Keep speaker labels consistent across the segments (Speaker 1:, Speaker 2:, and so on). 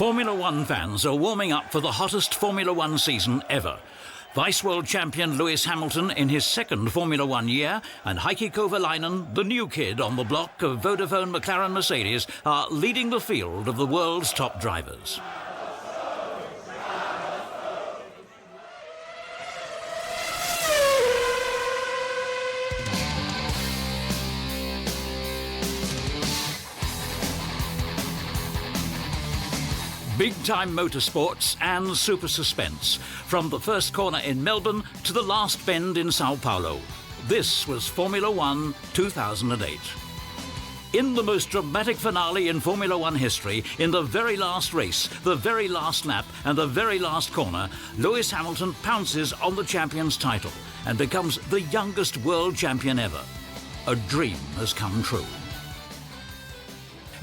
Speaker 1: Formula One fans are warming up for the hottest Formula One season ever. Vice World Champion Lewis Hamilton in his second Formula One year and Heikki Kovalainen, the new kid on the block of Vodafone McLaren Mercedes, are leading the field of the world's top drivers. Big-time motorsports and super suspense, from the first corner in Melbourne to the last bend in Sao Paulo. This was Formula One 2008. In the most dramatic finale in Formula One history, in the very last race, the very last lap and the very last corner, Lewis Hamilton pounces on the champion's title and becomes the youngest world champion ever. A dream has come true.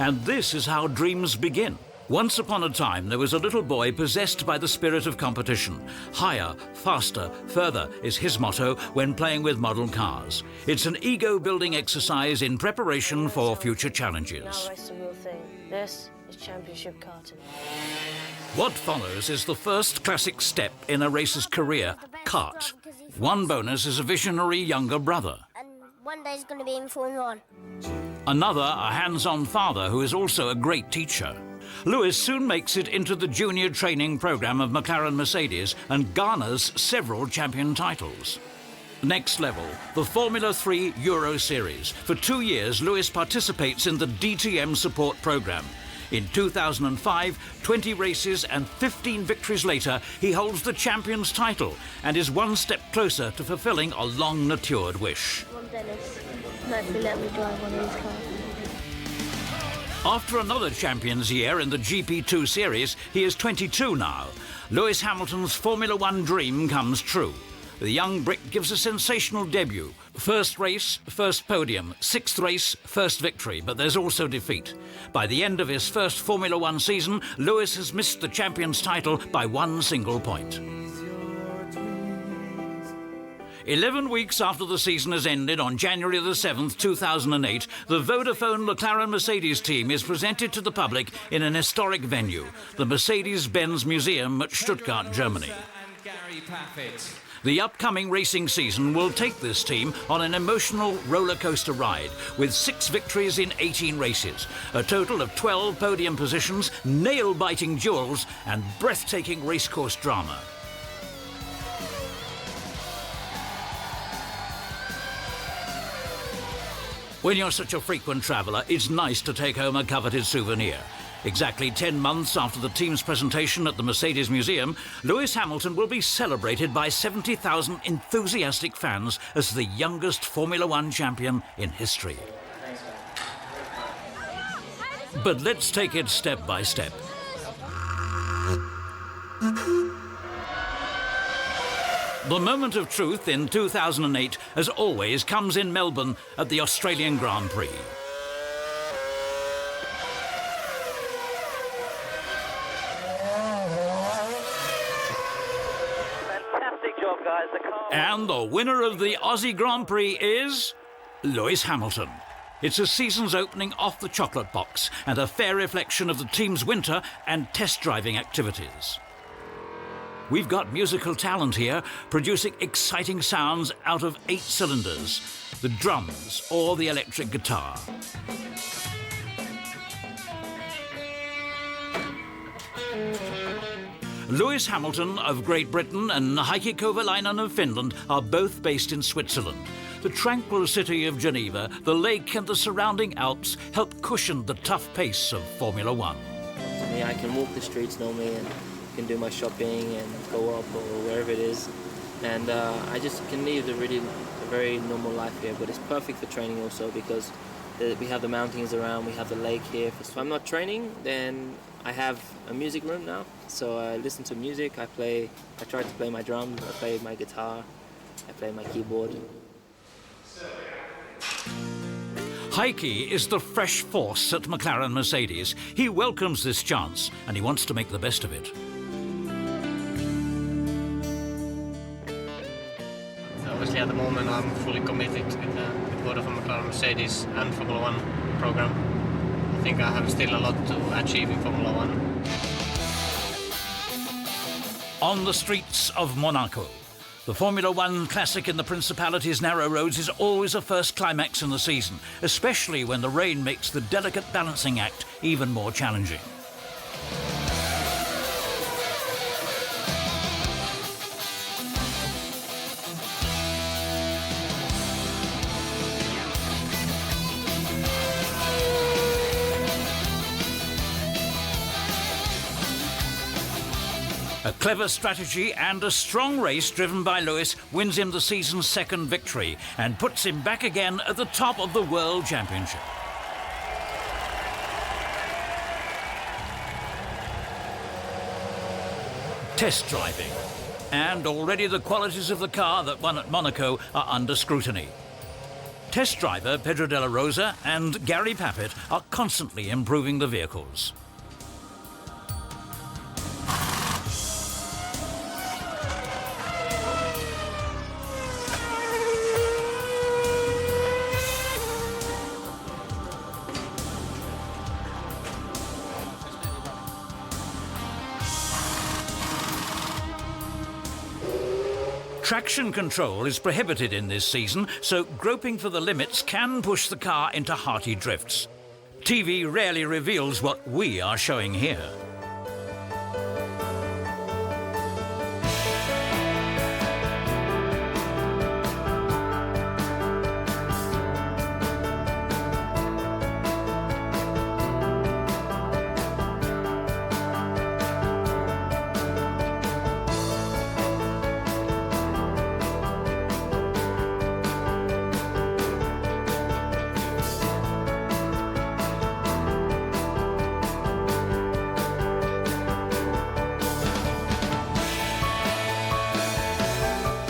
Speaker 1: And this is how dreams begin. Once upon a time, there was a little boy possessed by the spirit of competition. Higher, faster, further is his motto when playing with model cars. It's an ego-building exercise in preparation for future challenges.
Speaker 2: Now race the real thing. This is championship karting.
Speaker 1: What follows is the first classic step in a racer's career, kart. One bonus is a visionary younger brother.
Speaker 3: And one day he's going to be in Formula One.
Speaker 1: Another, a hands-on father who is also a great teacher. Lewis soon makes it into the junior training program of McLaren Mercedes and garners several champion titles. Next level, the Formula 3 Euro Series. For 2 years, Lewis participates in the DTM support program. In 2005, 20 races and 15 victories later, he holds the champion's title and is one step closer to fulfilling a long-matured wish.
Speaker 2: Come on, Dennis. Hopefully let me drive one of these cars.
Speaker 1: After another champion's year in the GP2 series, he is 22 now. Lewis Hamilton's Formula One dream comes true. The young Brit gives a sensational debut. First race, first podium. Sixth race, first victory, but there's also defeat. By the end of his first Formula One season, Lewis has missed the champion's title by one single point. 11 weeks after the season has ended, on January the 7th, 2008, the Vodafone McLaren Mercedes team is presented to the public in an historic venue, the Mercedes-Benz Museum at Stuttgart, Germany. The upcoming racing season will take this team on an emotional roller coaster ride with 6 victories in 18 races, a total of 12 podium positions, nail-biting duels and breathtaking racecourse drama. When you're such a frequent traveller, it's nice to take home a coveted souvenir. Exactly 10 months after the team's presentation at the Mercedes Museum, Lewis Hamilton will be celebrated by 70,000 enthusiastic fans as the youngest Formula One champion in history. But let's take it step by step. The moment of truth in 2008, as always, comes in Melbourne at the Australian Grand Prix.
Speaker 4: Fantastic job, guys.
Speaker 1: And the winner of the Aussie Grand Prix is Lewis Hamilton. It's a season's opening off the chocolate box and a fair reflection of the team's winter and test driving activities. We've got musical talent here, producing exciting sounds out of 8 cylinders, the drums or the electric guitar. Lewis Hamilton of Great Britain and Heikki Kovalainen of Finland are both based in Switzerland. The tranquil city of Geneva, the lake and the surrounding Alps help cushion the tough pace of Formula One.
Speaker 5: I can walk the streets normally and can do my shopping and go up or wherever it is, and I just can live a very normal life here. But it's perfect for training also because we have the mountains around, we have the lake here. If I'm not training, then I have a music room now, so I listen to music. I try to play my drums, I play my guitar, I play my keyboard.
Speaker 1: Heikki is the fresh force at McLaren Mercedes. He welcomes this chance and he wants to make the best of it.
Speaker 6: Obviously, at the moment, I'm fully committed with Vodafone McLaren Mercedes and Formula One program. I think I have still a lot to achieve in Formula One.
Speaker 1: On the streets of Monaco. The Formula One classic in the Principality's narrow roads is always a first climax in the season, especially when the rain makes the delicate balancing act even more challenging. A clever strategy and a strong race driven by Lewis wins him the season's second victory and puts him back again at the top of the World Championship. Test driving. And already the qualities of the car that won at Monaco are under scrutiny. Test driver Pedro de la Rosa and Gary Pappett are constantly improving the vehicles. Traction control is prohibited in this season, so groping for the limits can push the car into hearty drifts. TV rarely reveals what we are showing here.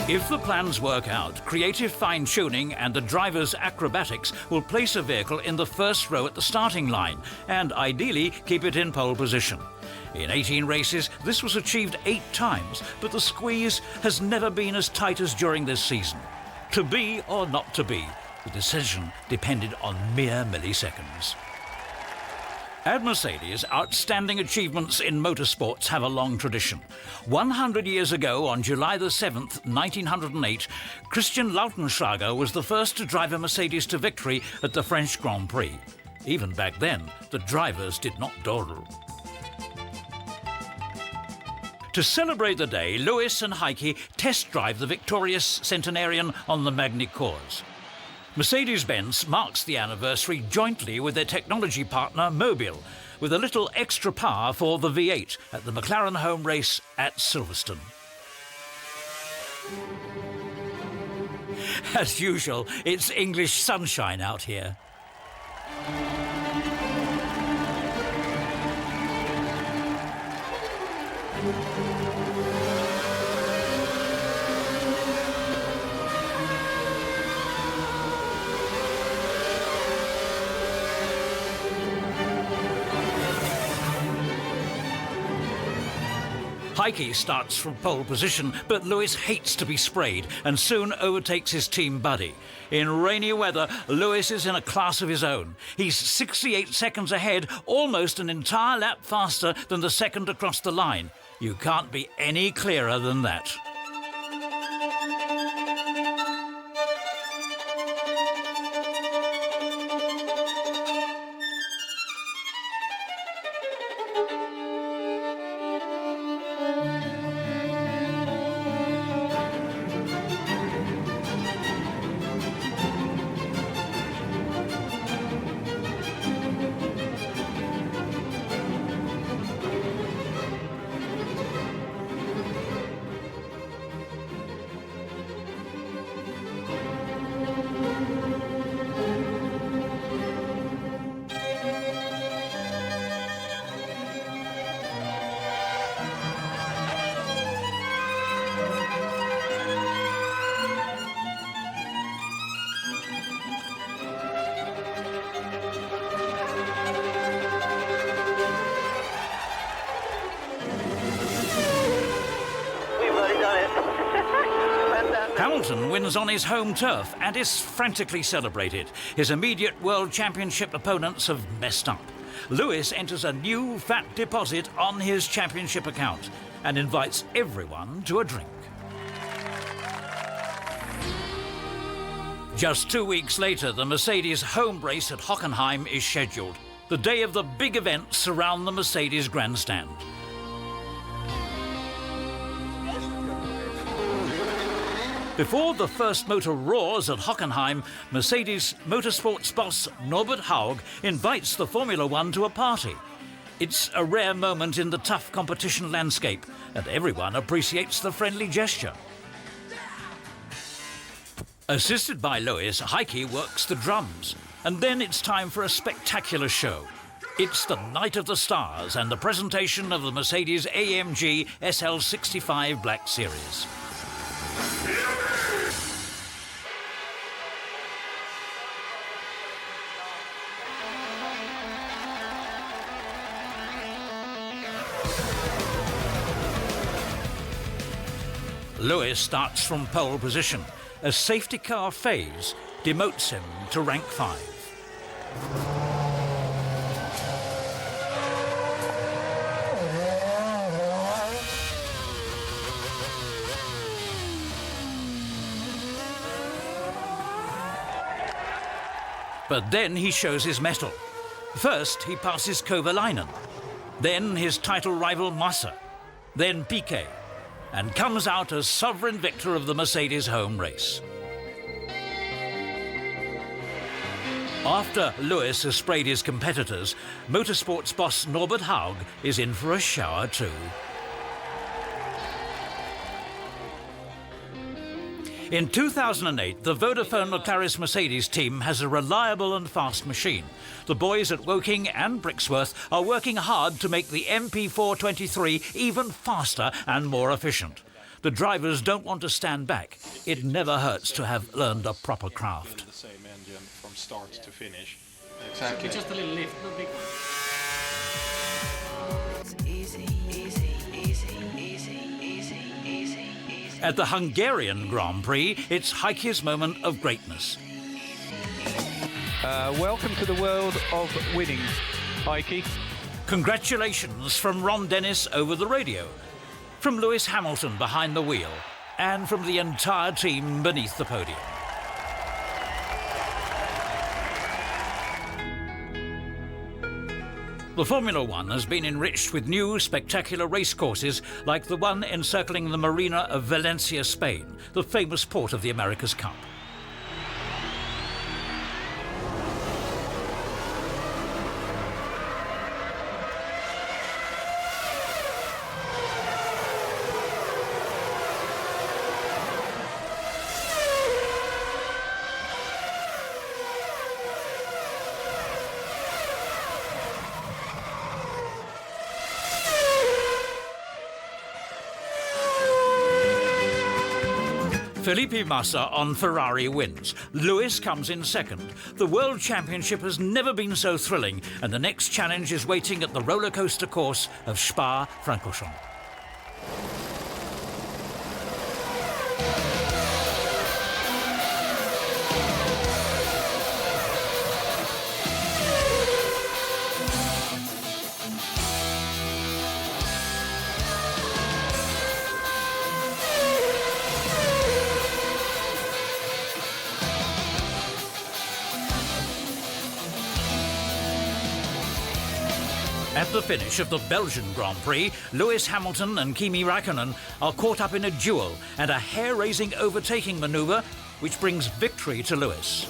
Speaker 1: If the plans work out, creative fine-tuning and the driver's acrobatics will place a vehicle in the first row at the starting line and ideally keep it in pole position. In 18 races, this was achieved 8 times, but the squeeze has never been as tight as during this season. To be or not to be, the decision depended on mere milliseconds. At Mercedes, outstanding achievements in motorsports have a long tradition. 100 years ago, on July the 7th, 1908, Christian Lautenschlager was the first to drive a Mercedes to victory at the French Grand Prix. Even back then, the drivers did not dawdle. To celebrate the day, Lewis and Heikki test drive the victorious centenarian on the Magny Cours. Mercedes-Benz marks the anniversary jointly with their technology partner Mobil, with a little extra power for the V8 at the McLaren home race at Silverstone. As usual, it's English sunshine out here. Heikki starts from pole position, but Lewis hates to be sprayed and soon overtakes his team buddy. In rainy weather, Lewis is in a class of his own. He's 68 seconds ahead, almost an entire lap faster than the second across the line. You can't be any clearer than that. Hamilton wins on his home turf and is frantically celebrated. His immediate World Championship opponents have messed up. Lewis enters a new fat deposit on his championship account and invites everyone to a drink. Just 2 weeks later, the Mercedes home race at Hockenheim is scheduled. The day of the big events surround the Mercedes grandstand. Before the first motor roars at Hockenheim, Mercedes Motorsport's boss Norbert Haug invites the Formula One to a party. It's a rare moment in the tough competition landscape, and everyone appreciates the friendly gesture. Assisted by Lewis, Heikki works the drums, and then it's time for a spectacular show. It's the night of the stars and the presentation of the Mercedes AMG SL65 Black Series. Lewis starts from pole position. A safety car phase demotes him to rank 5. But then he shows his mettle. First, he passes Kovalainen, then his title rival Massa, then Piquet, and comes out as sovereign victor of the Mercedes home race. After Lewis has sprayed his competitors, Motorsport's boss Norbert Haug is in for a shower too. In 2008, the Vodafone Locaris Mercedes team has a reliable and fast machine. The boys at Woking and Brixworth are working hard to make the MP423 even faster and more efficient. The drivers don't want to stand back. It never hurts to have learned a proper craft.
Speaker 7: The same engine from start to finish.
Speaker 6: Exactly. Just a little lift, no big one.
Speaker 1: At the Hungarian Grand Prix, it's Heikki's moment of greatness.
Speaker 8: Welcome to the world of winning, Heikki.
Speaker 1: Congratulations from Ron Dennis over the radio, from Lewis Hamilton behind the wheel, and from the entire team beneath the podium. The Formula One has been enriched with new spectacular racecourses like the one encircling the Marina of Valencia, Spain, the famous port of the America's Cup. Felipe Massa on Ferrari wins. Lewis comes in second. The World Championship has never been so thrilling, and the next challenge is waiting at the roller coaster course of Spa-Francorchamps. At the finish of the Belgian Grand Prix, Lewis Hamilton and Kimi Räikkönen are caught up in a duel and a hair-raising overtaking manoeuvre which brings victory to Lewis.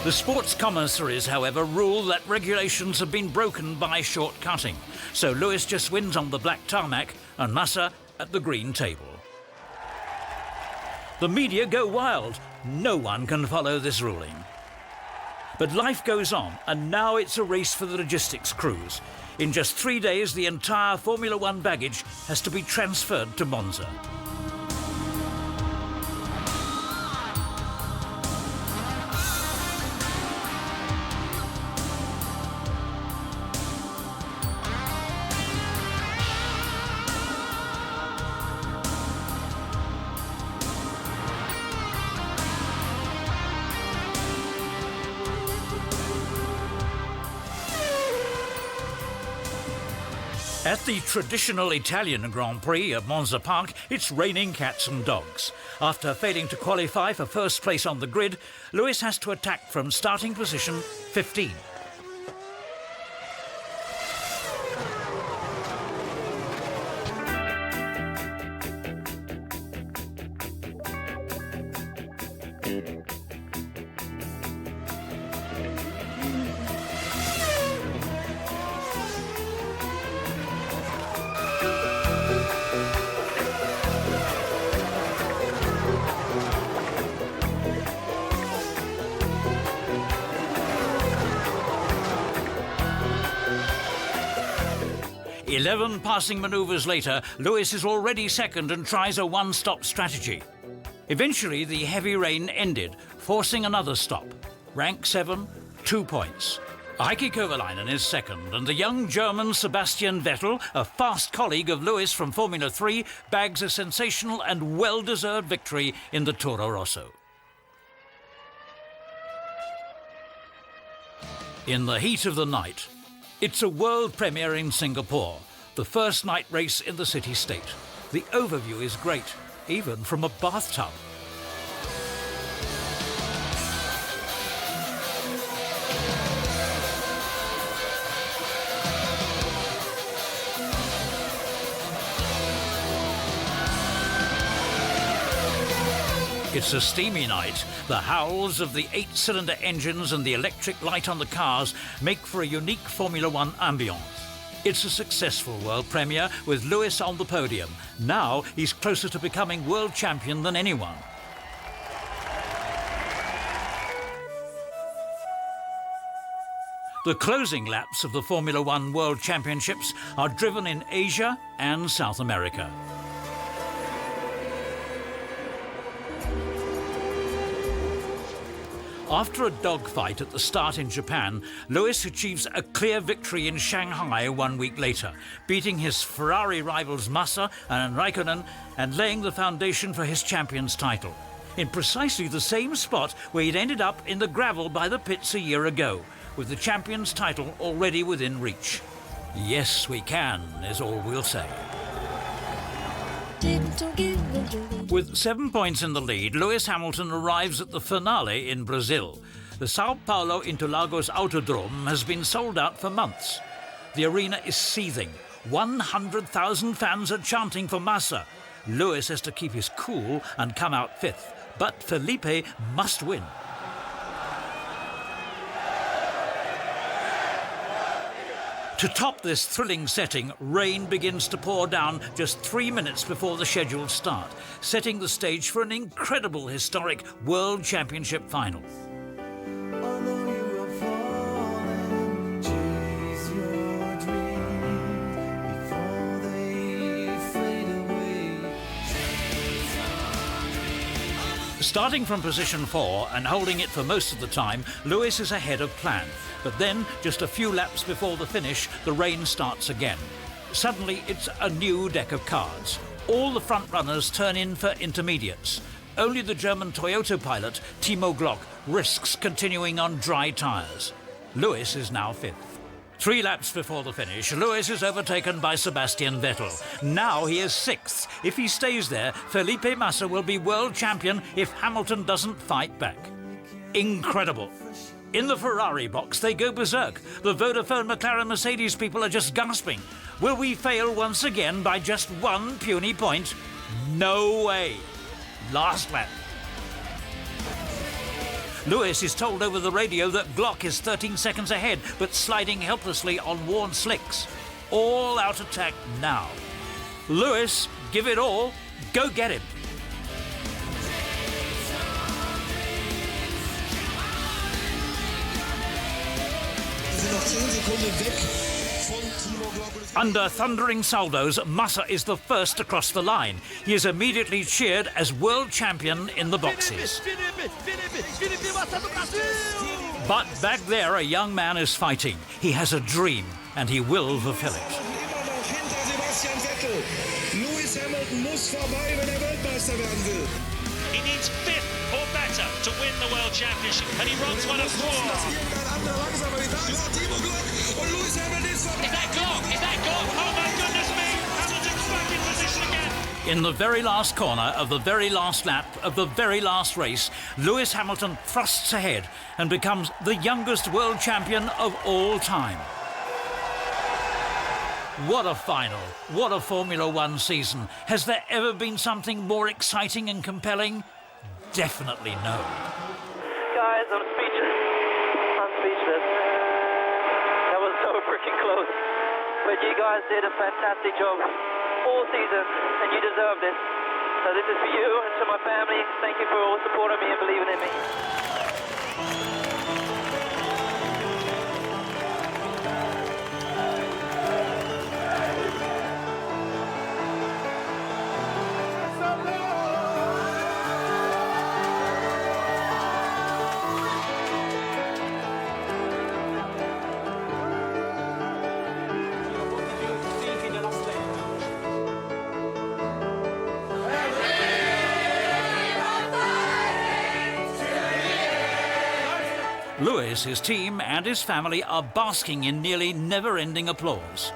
Speaker 1: The sports commissaries, however, rule that regulations have been broken by short-cutting, so Lewis just wins on the black tarmac and Massa at the green table. The media go wild. No one can follow this ruling. But life goes on, and now it's a race for the logistics crews. In just 3 days, the entire Formula One baggage has to be transferred to Monza. At the traditional Italian Grand Prix at Monza Park, it's raining cats and dogs. After failing to qualify for first place on the grid, Lewis has to attack from starting position 15. Eleven passing manoeuvres later, Lewis is already second and tries a one-stop strategy. Eventually, the heavy rain ended, forcing another stop. Rank 7, 2 points. Heikki Kovalainen is second, and the young German Sebastian Vettel, a fast colleague of Lewis from Formula 3, bags a sensational and well-deserved victory in the Toro Rosso. In the heat of the night, it's a world premiere in Singapore, the first night race in the city-state. The overview is great, even from a bathtub. It's a steamy night. The howls of the 8-cylinder engines and the electric light on the cars make for a unique Formula One ambience. It's a successful world premiere with Lewis on the podium. Now he's closer to becoming world champion than anyone. The closing laps of the Formula One World Championships are driven in Asia and South America. After a dogfight at the start in Japan, Lewis achieves a clear victory in Shanghai 1 week later, beating his Ferrari rivals Massa and Raikkonen and laying the foundation for his champion's title, in precisely the same spot where he'd ended up in the gravel by the pits a year ago, with the champion's title already within reach. Yes, we can, is all we'll say. With 7 points in the lead, Lewis Hamilton arrives at the finale in Brazil. The Sao Paulo Interlagos Autodrome has been sold out for months. The arena is seething. 100,000 fans are chanting for Massa. Lewis has to keep his cool and come out fifth, but Felipe must win. To top this thrilling setting, rain begins to pour down just 3 minutes before the scheduled start, setting the stage for an incredible historic World Championship final. Starting from position 4 and holding it for most of the time, Lewis is ahead of plan. But then, just a few laps before the finish, the rain starts again. Suddenly, it's a new deck of cards. All the front runners turn in for intermediates. Only the German Toyota pilot, Timo Glock, risks continuing on dry tyres. Lewis is now fifth. 3 laps before the finish, Lewis is overtaken by Sebastian Vettel. Now he is sixth. If he stays there, Felipe Massa will be world champion if Hamilton doesn't fight back. Incredible. In the Ferrari box, they go berserk. The Vodafone McLaren Mercedes people are just gasping. Will we fail once again by just 1 puny point? No way. Last lap. Lewis is told over the radio that Glock is 13 seconds ahead, but sliding helplessly on worn slicks. All out attack now. Lewis, give it all. Go get him. Under thundering salvos, Massa is the first to cross the line. He is immediately cheered as world champion in the boxes. But back there, a young man is fighting. He has a dream, and he will fulfill it.
Speaker 9: Lewis Hamilton muss vorbei, wenn Weltmeister werden will.
Speaker 10: He needs 5th or better to win the World Championship, and he runs one of 4. Is that Glock? Is that Glock? Oh my goodness!
Speaker 1: In the very last corner of the very last lap of the very last race, Lewis Hamilton thrusts ahead and becomes the youngest world champion of all time. What a final, what a Formula One season. Has there ever been something more exciting and compelling? Definitely no.
Speaker 4: Guys, I'm speechless. I'm speechless. That was so freaking close. But you guys did a fantastic job all season, and you deserve this. So this is for you and to my family. Thank you for all supporting me and believing in me.
Speaker 1: Lewis, his team and his family are basking in nearly never-ending applause.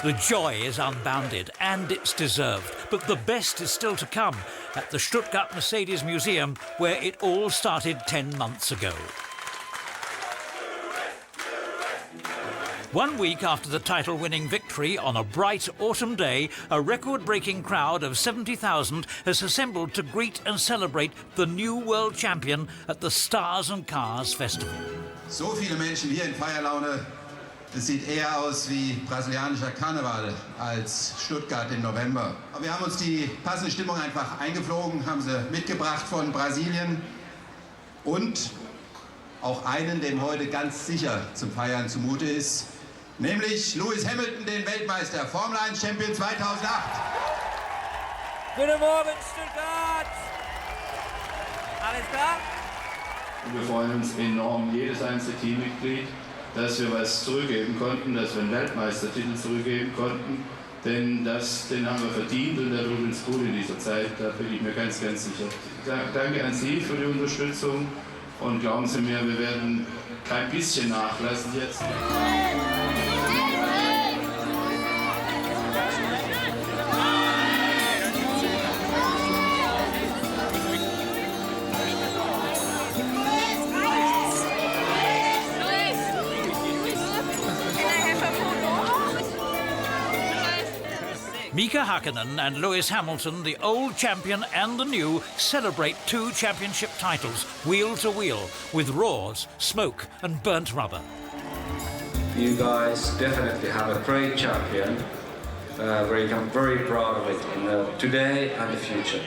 Speaker 1: The joy is unbounded, and it's deserved. But the best is still to come at the Stuttgart Mercedes Museum, where it all started 10 months ago. 1 week after the title-winning victory on a bright autumn day, a record-breaking crowd of 70,000 has assembled to greet and celebrate the new world champion at the Stars and Cars Festival.
Speaker 11: So viele Menschen hier in Feierlaune. Es sieht eher aus wie brasilianischer Karneval als Stuttgart im November. Aber wir haben uns die passende Stimmung einfach eingeflogen, haben sie mitgebracht von Brasilien und auch einen, dem heute ganz sicher zum Feiern zumute ist, nämlich Lewis Hamilton, den Weltmeister, Formel 1 Champion 2008.
Speaker 12: Guten Morgen, Stuttgart! Alles klar?
Speaker 13: Wir freuen uns enorm, jedes einzelne Teammitglied, dass wir was zurückgeben konnten, dass wir einen Weltmeistertitel zurückgeben konnten. Denn den haben wir verdient und der tut uns gut in dieser Zeit, da bin ich mir ganz, ganz sicher. Danke an Sie für die Unterstützung und glauben Sie mir, wir werden kein bisschen nachlassen jetzt.
Speaker 1: Mika Hakkinen and Lewis Hamilton, the old champion and the new, celebrate 2 championship titles, wheel to wheel, with roars, smoke and burnt rubber.
Speaker 14: You guys definitely have a great champion, where you can be very proud of it in today and the future.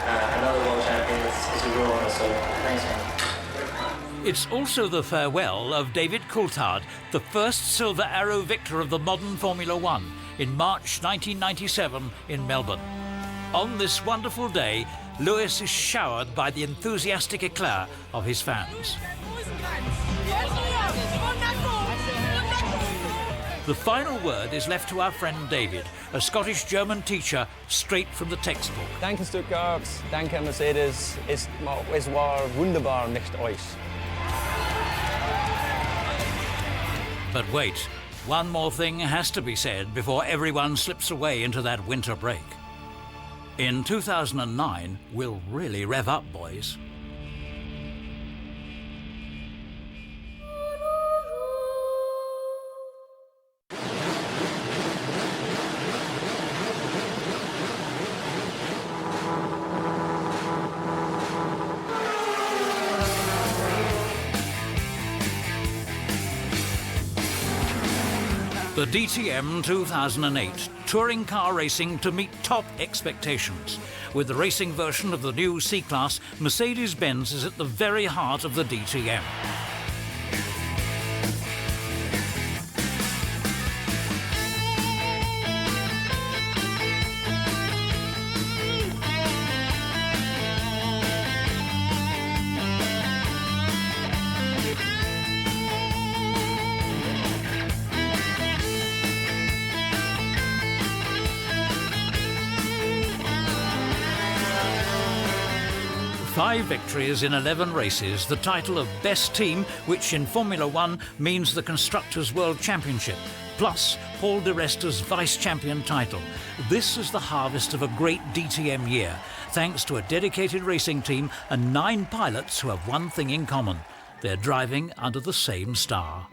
Speaker 5: Another world champion is a real honor, so thanks, man.
Speaker 1: It's also the farewell of David Coulthard, the first Silver Arrow victor of the modern Formula One, in March 1997 in Melbourne. On this wonderful day, Lewis is showered by the enthusiastic eclat of his fans. The final word is left to our friend David, a Scottish-German teacher straight from the textbook.
Speaker 15: Danke Stuttgart, danke Mercedes, es war wunderbar mit euch.
Speaker 1: But wait, one more thing has to be said before everyone slips away into that winter break. In 2009, we'll really rev up, boys. The DTM 2008, touring car racing to meet top expectations. With the racing version of the new C-Class, Mercedes-Benz is at the very heart of the DTM. 5 victories in 11 races, the title of Best Team, which in Formula One means the Constructors' World Championship, plus Paul di Resta's vice-champion title. This is the harvest of a great DTM year, thanks to a dedicated racing team and 9 pilots who have one thing in common. They're driving under the same star.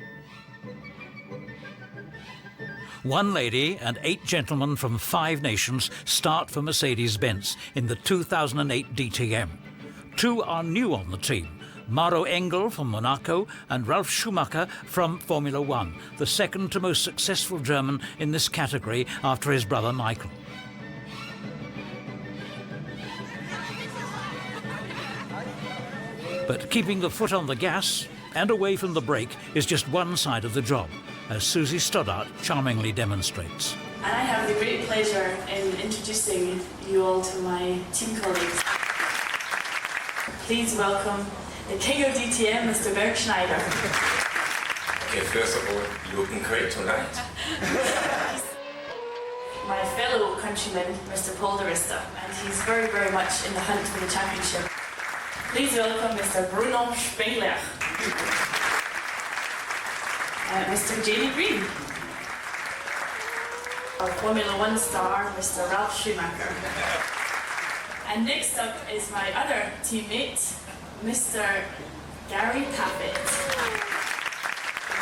Speaker 1: 1 lady and 8 gentlemen from 5 nations start for Mercedes-Benz in the 2008 DTM. 2 are new on the team, Maro Engel from Monaco and Ralf Schumacher from Formula One, the second to most successful German in this category after his brother Michael. But keeping the foot on the gas and away from the brake is just one side of the job, as Susie Stoddart charmingly demonstrates.
Speaker 16: And I have the great pleasure in introducing you all to my team colleagues. Please welcome the king of DTM, Mr. Berg Schneider.
Speaker 17: Okay, first of all, looking great tonight.
Speaker 16: My fellow countryman, Mr. Paul di Resta, and he's very, very much in the hunt for the championship. Please welcome Mr. Bruno Spengler. Mr. Jamie Green. Our Formula One star, Mr. Ralf Schumacher. And next up is my other teammate, Mr. Gary Pappett.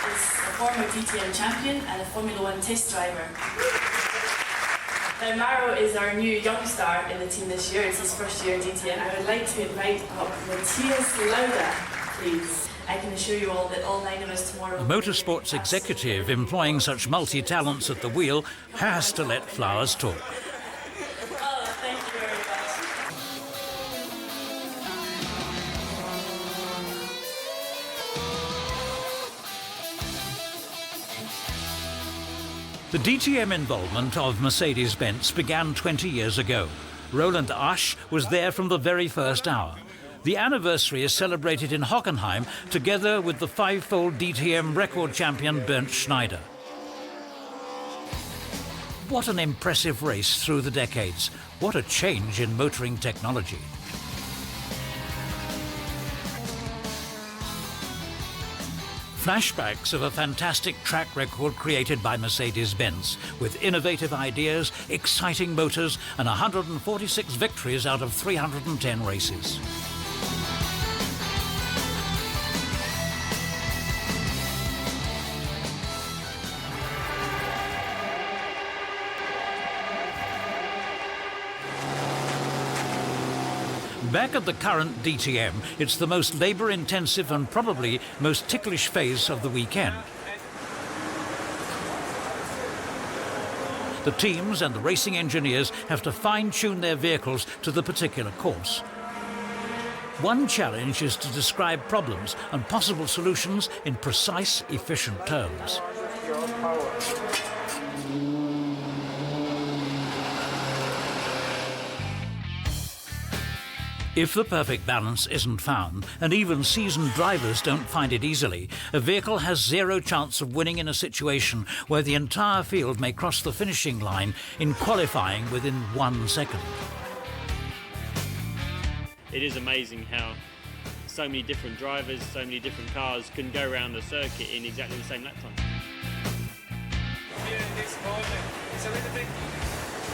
Speaker 16: He's a former DTM champion and a Formula One test driver. Now Maro is our new young star in the team this year. It's his first year in DTM. I would like to invite up Matthias Lauda, please. I can assure you all that all 9 of us tomorrow...
Speaker 1: A motorsports executive employing such multi-talents at the wheel has to let flowers talk.
Speaker 16: Oh, thank you very
Speaker 1: much. The DTM involvement of Mercedes-Benz began 20 years ago. Roland Asch was there from the very first hour. The anniversary is celebrated in Hockenheim together with the 5-fold DTM record champion Bernd Schneider. What an impressive race through the decades. What a change in motoring technology. Flashbacks of a fantastic track record created by Mercedes-Benz, with innovative ideas, exciting motors, and 146 victories out of 310 races. Back at the current DTM, it's the most labour-intensive and probably most ticklish phase of the weekend. The teams and the racing engineers have to fine-tune their vehicles to the particular course. One challenge is to describe problems and possible solutions in precise, efficient terms. If the perfect balance isn't found, and even seasoned drivers don't find it easily, a vehicle has zero chance of winning in a situation where the entire field may cross the finishing line in qualifying within 1 second.
Speaker 18: It is amazing how so many different drivers, so many different cars can go around the circuit in exactly the same lap time.
Speaker 19: Here in this corner, it's a little bit,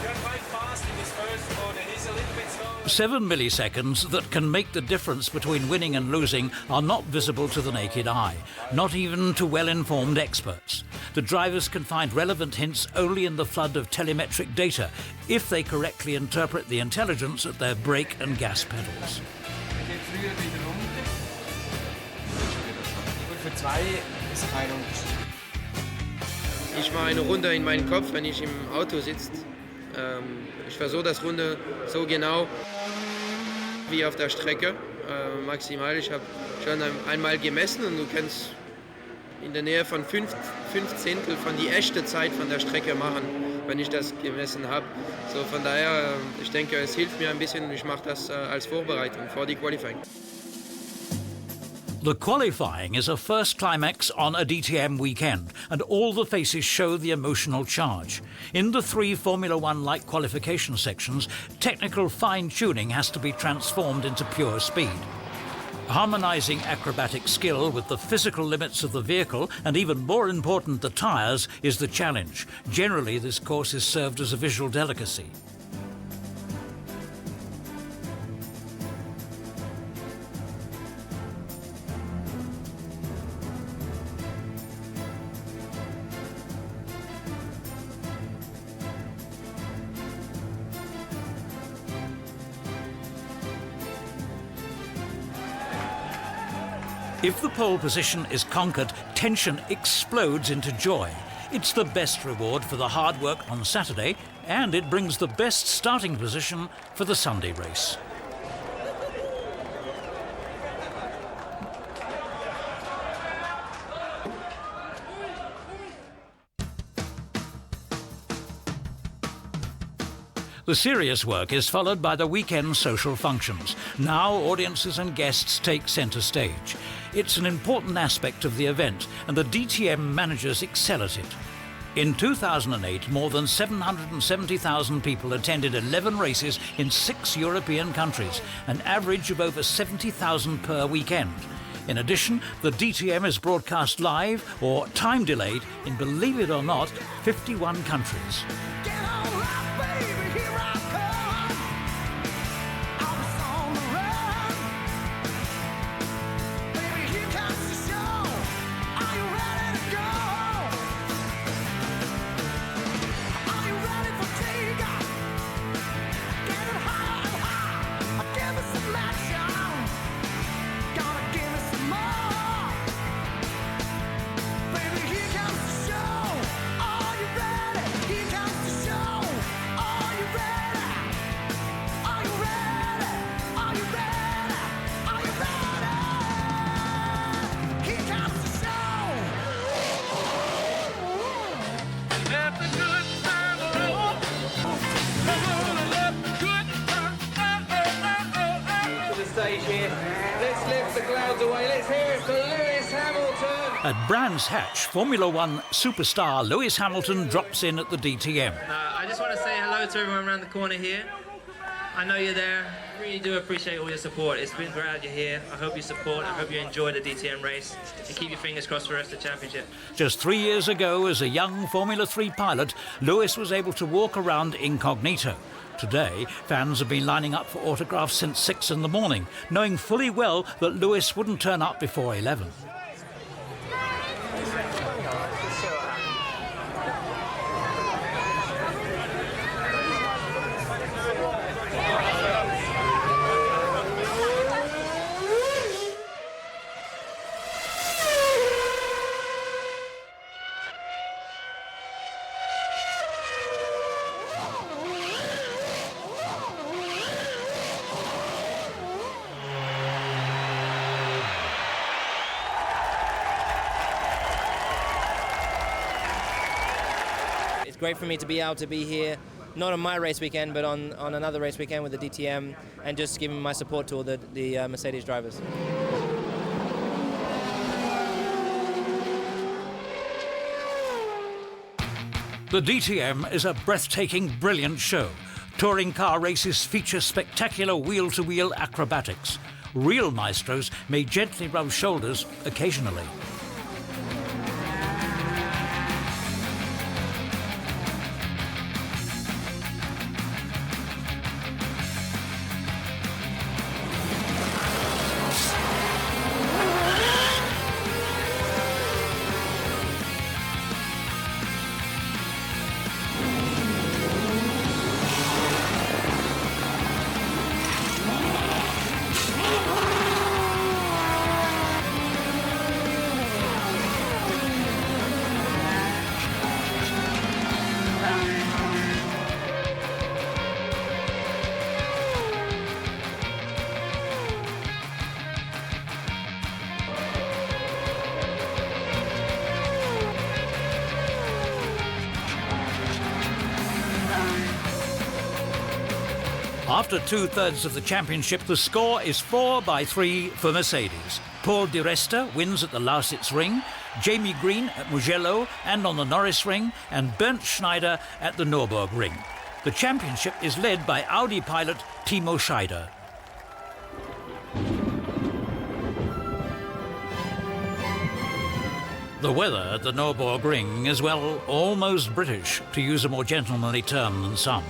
Speaker 19: you're quite fast in this first corner, he's a little bit slow.
Speaker 1: 7 milliseconds that can make the difference between winning and losing are not visible to the naked eye, not even to well-informed experts. The drivers can find relevant hints only in the flood of telemetric data, if they correctly interpret the intelligence at their brake and gas pedals.
Speaker 20: Ich mache eine Runde in meinen Kopf, wenn ich im Auto sitze. Ich versuche das Runde so genau wie auf der Strecke, maximal. Ich habe schon einmal gemessen und du kannst in der Nähe von 5 Zehntel von die echte Zeit von der Strecke machen, wenn ich das gemessen habe. So von daher, ich denke, es hilft mir ein bisschen und ich mache das als Vorbereitung vor die Qualifying.
Speaker 1: The qualifying is a first climax on a DTM weekend, and all the faces show the emotional charge. In the 3 Formula One-like qualification sections, technical fine-tuning has to be transformed into pure speed. Harmonising acrobatic skill with the physical limits of the vehicle, and even more important, the tyres, is the challenge. Generally, this course is served as a visual delicacy. If the pole position is conquered, tension explodes into joy. It's the best reward for the hard work on Saturday, and it brings the best starting position for the Sunday race. The serious work is followed by the weekend social functions. Now audiences and guests take centre stage. It's an important aspect of the event, and the DTM managers excel at it. In 2008, more than 770,000 people attended 11 races in 6 European countries, an average of over 70,000 per weekend. In addition, the DTM is broadcast live or time-delayed in, believe it or not, 51 countries. At Brands Hatch, Formula One superstar Lewis Hamilton drops in at the DTM.
Speaker 5: I just want to say hello to everyone around the corner here. I know you're there. I really do appreciate all your support. It's been great you're here. I hope you support. I hope you enjoy the DTM race. And keep your fingers crossed for the rest of the championship.
Speaker 1: Just 3 years ago, as a young Formula 3 pilot, Lewis was able to walk around incognito. Today, fans have been lining up for autographs since 6 in the morning, knowing fully well that Lewis wouldn't turn up before 11.
Speaker 5: Great for me to be able to be here, not on my race weekend, but on another race weekend with the DTM, and just giving my support to all the Mercedes drivers.
Speaker 1: The DTM is a breathtaking, brilliant show. Touring car races feature spectacular wheel-to-wheel acrobatics. Real maestros may gently rub shoulders occasionally. After 2/3 of the championship, the score is 4-3 for Mercedes. Paul Di Resta wins at the Lausitz Ring, Jamie Green at Mugello and on the Norris Ring, and Bernd Schneider at the Nürburgring Ring. The championship is led by Audi pilot Timo Scheider. The weather at the Nürburgring Ring is, well, almost British, to use a more gentlemanly term than some.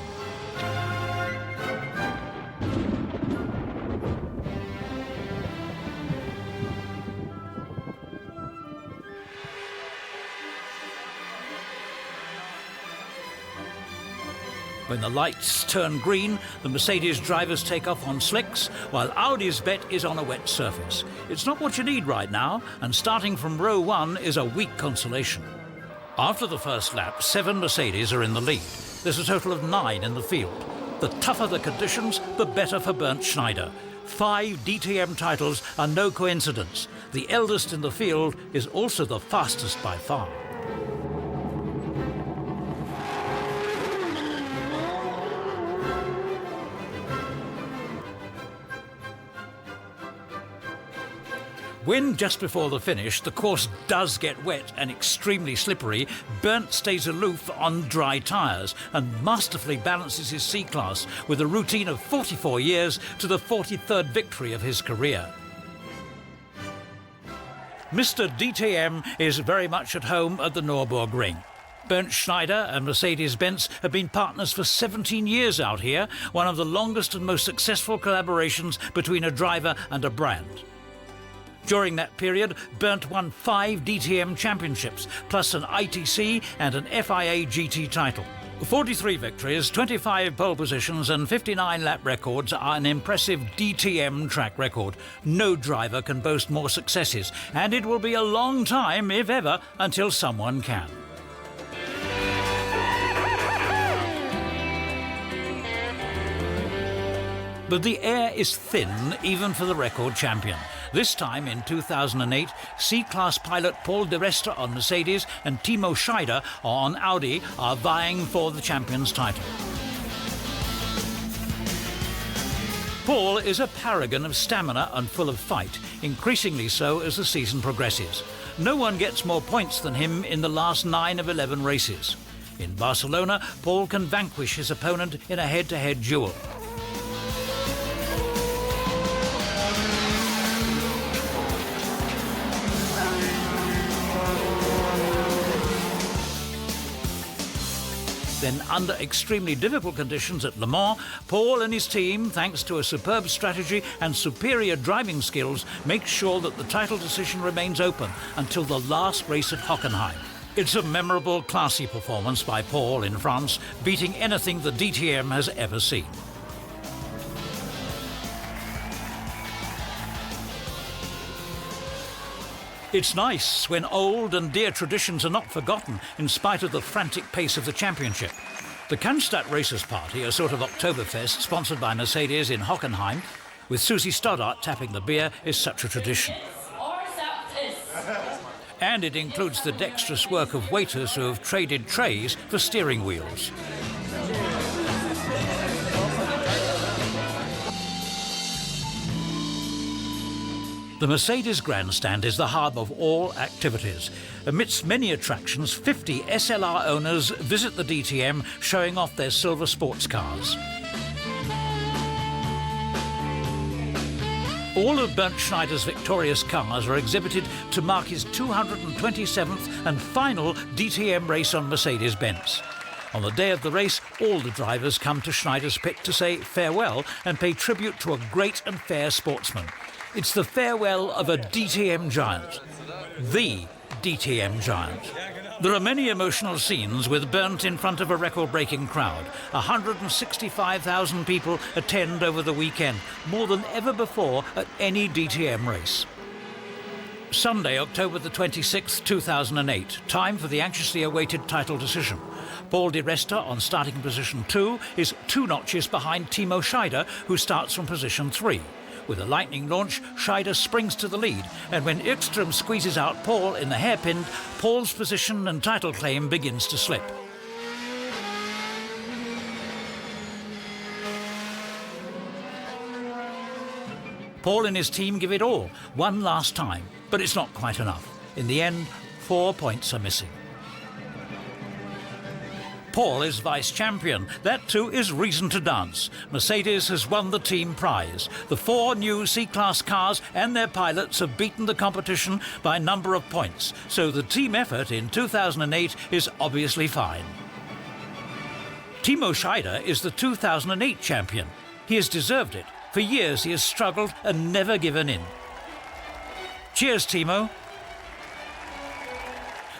Speaker 1: When the lights turn green, the Mercedes drivers take off on slicks, while Audi's bet is on a wet surface. It's not what you need right now, and starting from row 1 is a weak consolation. After the first lap, 7 Mercedes are in the lead. There's a total of 9 in the field. The tougher the conditions, the better for Bernd Schneider. 5 DTM titles are no coincidence. The eldest in the field is also the fastest by far. When just before the finish the course does get wet and extremely slippery, Bernd stays aloof on dry tyres and masterfully balances his C-Class with a routine of 44 years to the 43rd victory of his career. Mr. DTM is very much at home at the Nürburgring Ring. Bernd Schneider and Mercedes-Benz have been partners for 17 years out here, one of the longest and most successful collaborations between a driver and a brand. During that period, Bernd won 5 DTM championships, plus an ITC and an FIA GT title. 43 victories, 25 pole positions and 59 lap records are an impressive DTM track record. No driver can boast more successes, and it will be a long time, if ever, until someone can. But the air is thin even for the record champion. This time, in 2008, C-Class pilot Paul Di Resta on Mercedes and Timo Scheider on Audi are vying for the champion's title. Paul is a paragon of stamina and full of fight, increasingly so as the season progresses. No one gets more points than him in the last 9 of 11 races. In Barcelona, Paul can vanquish his opponent in a head-to-head duel. Then, under extremely difficult conditions at Le Mans, Paul and his team, thanks to a superb strategy and superior driving skills, make sure that the title decision remains open until the last race at Hockenheim. It's a memorable, classy performance by Paul in France, beating anything the DTM has ever seen. It's nice when old and dear traditions are not forgotten in spite of the frantic pace of the championship. The Cannstatt Racers Party, a sort of Oktoberfest sponsored by Mercedes in Hockenheim, with Susie Stoddart tapping the beer, is such a tradition. And it includes the dexterous work of waiters who have traded trays for steering wheels. The Mercedes grandstand is the hub of all activities. Amidst many attractions, 50 SLR owners visit the DTM, showing off their silver sports cars. All of Bernd Schneider's victorious cars are exhibited to mark his 227th and final DTM race on Mercedes-Benz. On the day of the race, all the drivers come to Schneider's pit to say farewell and pay tribute to a great and fair sportsman. It's the farewell of a DTM giant. The DTM giant. There are many emotional scenes with Bernd in front of a record-breaking crowd. 165,000 people attend over the weekend, more than ever before at any DTM race. Sunday, October the 26th, 2008, time for the anxiously awaited title decision. Paul Di Resta on starting position 2 is 2 notches behind Timo Scheider, who starts from position 3. With a lightning launch, Scheider springs to the lead, and when Ekström squeezes out Paul in the hairpin, Paul's position and title claim begins to slip. Paul and his team give it all, one last time, but it's not quite enough. In the end, 4 points are missing. Paul is vice-champion. That too is reason to dance. Mercedes has won the team prize. The 4 new C-Class cars and their pilots have beaten the competition by number of points, so the team effort in 2008 is obviously fine. Timo Schneider is the 2008 champion. He has deserved it. For years he has struggled and never given in. Cheers, Timo.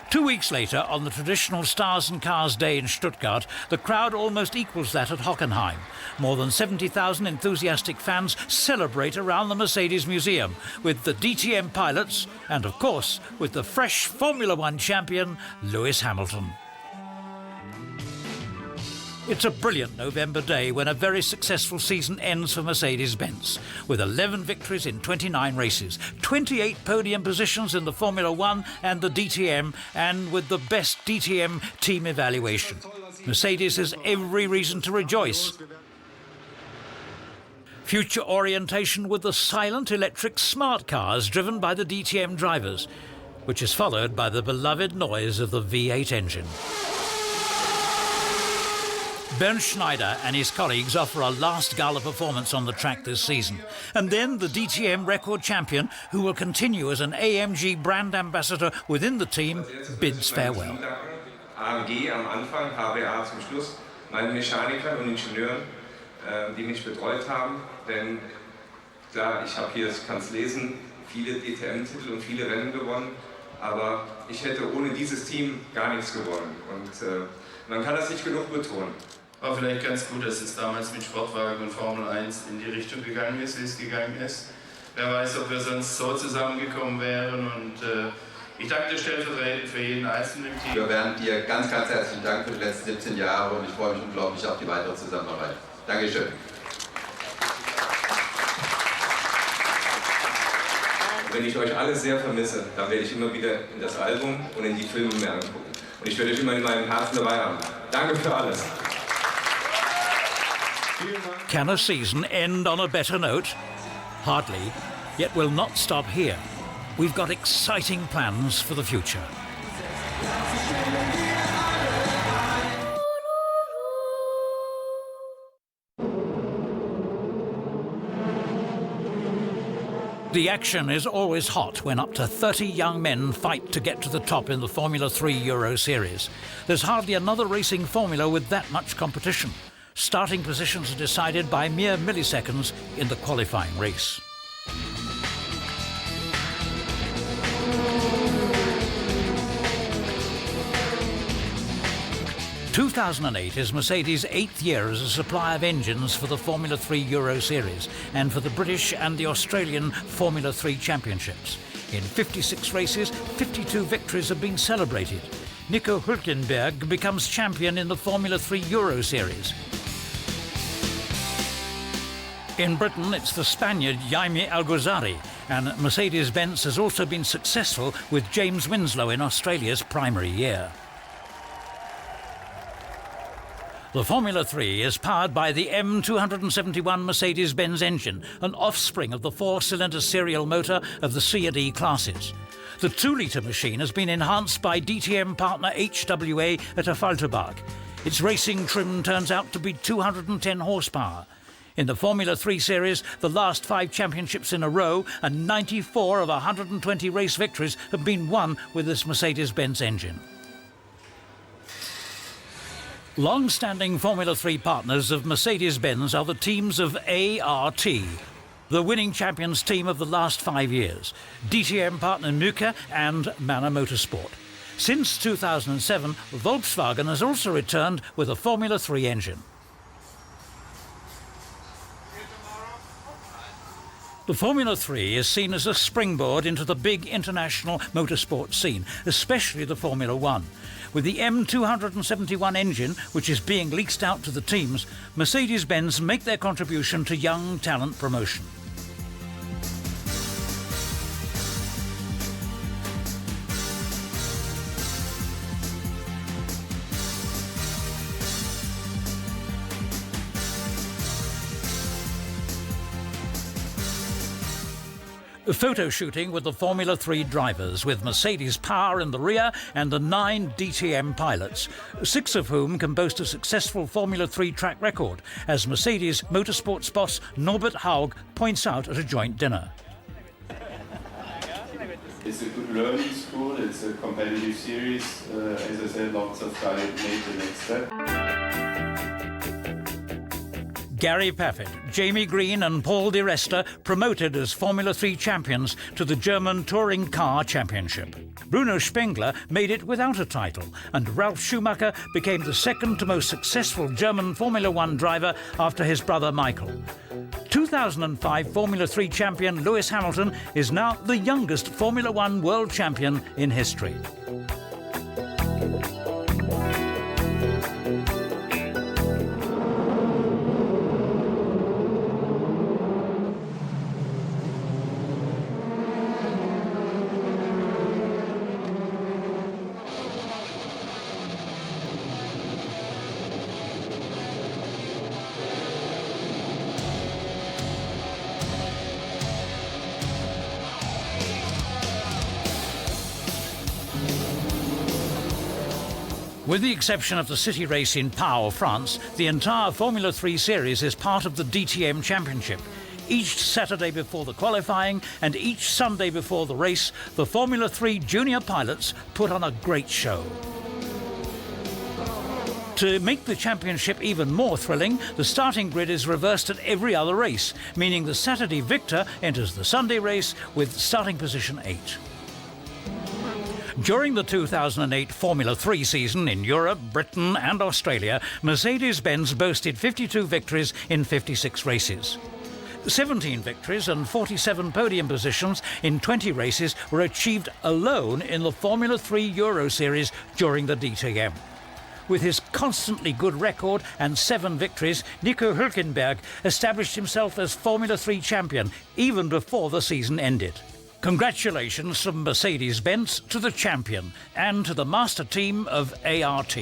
Speaker 1: 2 weeks later, on the traditional Stars and Cars Day in Stuttgart, the crowd almost equals that at Hockenheim. More than 70,000 enthusiastic fans celebrate around the Mercedes Museum with the DTM pilots and, of course, with the fresh Formula One champion, Lewis Hamilton. It's a brilliant November day when a very successful season ends for Mercedes-Benz, with 11 victories in 29 races, 28 podium positions in the Formula One and the DTM, and with the best DTM team evaluation. Mercedes has every reason to rejoice. Future orientation with the silent electric smart cars driven by the DTM drivers, which is followed by the beloved noise of the V8 engine. Bernd Schneider and his colleagues offer a last gala performance on the track this season. And then the DTM record champion, who will continue as an AMG brand ambassador within the team, bids farewell.
Speaker 21: AMG am Anfang, HBA zum Schluss, meinen Mechanikern und Ingenieuren, die mich betreut haben. Denn klar, ich habe hier, ich kann es lesen, viele DTM-Titel und viele Rennen gewonnen. Aber ich hätte ohne dieses Team gar nichts gewonnen. Und man kann das nicht genug betonen.
Speaker 13: War vielleicht ganz gut, dass es damals mit Sportwagen und Formel 1 in die Richtung gegangen ist, wie es gegangen ist. Wer weiß, ob wir sonst so zusammengekommen wären. Und ich danke dir stellvertretend für jeden Einzelnen im Team.
Speaker 11: Wir werden dir ganz, ganz herzlichen Dank für die letzten 17 Jahre und ich freue mich unglaublich auf die weitere Zusammenarbeit. Dankeschön.
Speaker 21: Wenn ich euch alle sehr vermisse, dann werde ich immer wieder in das Album und in die Filme mehr angucken. Und ich werde euch immer in meinem Herzen dabei haben. Danke für alles.
Speaker 1: Can a season end on a better note? Hardly, yet we'll not stop here. We've got exciting plans for the future. The action is always hot when up to 30 young men fight to get to the top in the Formula 3 Euro Series. There's hardly another racing formula with that much competition. Starting positions are decided by mere milliseconds in the qualifying race. ...2008 is Mercedes' 8th year as a supplier of engines for the Formula 3 Euro Series and for the British and the Australian Formula 3 Championships. In 56 races, 52 victories have been celebrated. Nico Hülkenberg becomes champion in the Formula 3 Euro Series. In Britain, it's the Spaniard Jaime Alguersuari, and Mercedes-Benz has also been successful with James Winslow in Australia's primary year. The Formula 3 is powered by the M271 Mercedes-Benz engine, an offspring of the 4-cylinder serial motor of the C and E classes. The 2-litre machine has been enhanced by DTM partner HWA at Affalterbach. Its racing trim turns out to be 210 horsepower. In the Formula 3 series, the last 5 championships in a row and 94 of 120 race victories have been won with this Mercedes-Benz engine. Long-standing Formula 3 partners of Mercedes-Benz are the teams of ART, the winning champions team of the last 5 years, DTM partner Nuke and Manor Motorsport. Since 2007, Volkswagen has also returned with a Formula 3 engine. The Formula 3 is seen as a springboard into the big international motorsport scene, especially the Formula 1. With the M271 engine, which is being leased out to the teams, Mercedes-Benz make their contribution to young talent promotion. Photo shooting with the Formula 3 drivers, with Mercedes power in the rear and the 9 DTM pilots, 6 of whom can boast a successful Formula 3 track record, as Mercedes Motorsport boss Norbert Haug points out at a joint dinner.
Speaker 13: It's a good learning school, it's a competitive series. As I said, lots of guys made the next step.
Speaker 1: Gary Paffett, Jamie Green and Paul Di Resta promoted as Formula 3 champions to the German Touring Car Championship. Bruno Spengler made it without a title, and Ralf Schumacher became the second to most successful German Formula 1 driver after his brother Michael. 2005 Formula 3 champion Lewis Hamilton is now the youngest Formula 1 world champion in history. With the exception of the city race in Pau, France, the entire Formula 3 series is part of the DTM Championship. Each Saturday before the qualifying and each Sunday before the race, the Formula 3 junior pilots put on a great show. To make the championship even more thrilling, the starting grid is reversed at every other race, meaning the Saturday victor enters the Sunday race with starting position 8. During the 2008 Formula 3 season in Europe, Britain and Australia, Mercedes-Benz boasted 52 victories in 56 races. 17 victories and 47 podium positions in 20 races were achieved alone in the Formula 3 Euro Series during the DTM. With his constantly good record and 7 victories, Nico Hülkenberg established himself as Formula 3 champion even before the season ended. Congratulations from Mercedes-Benz to the champion and to the master team of ART.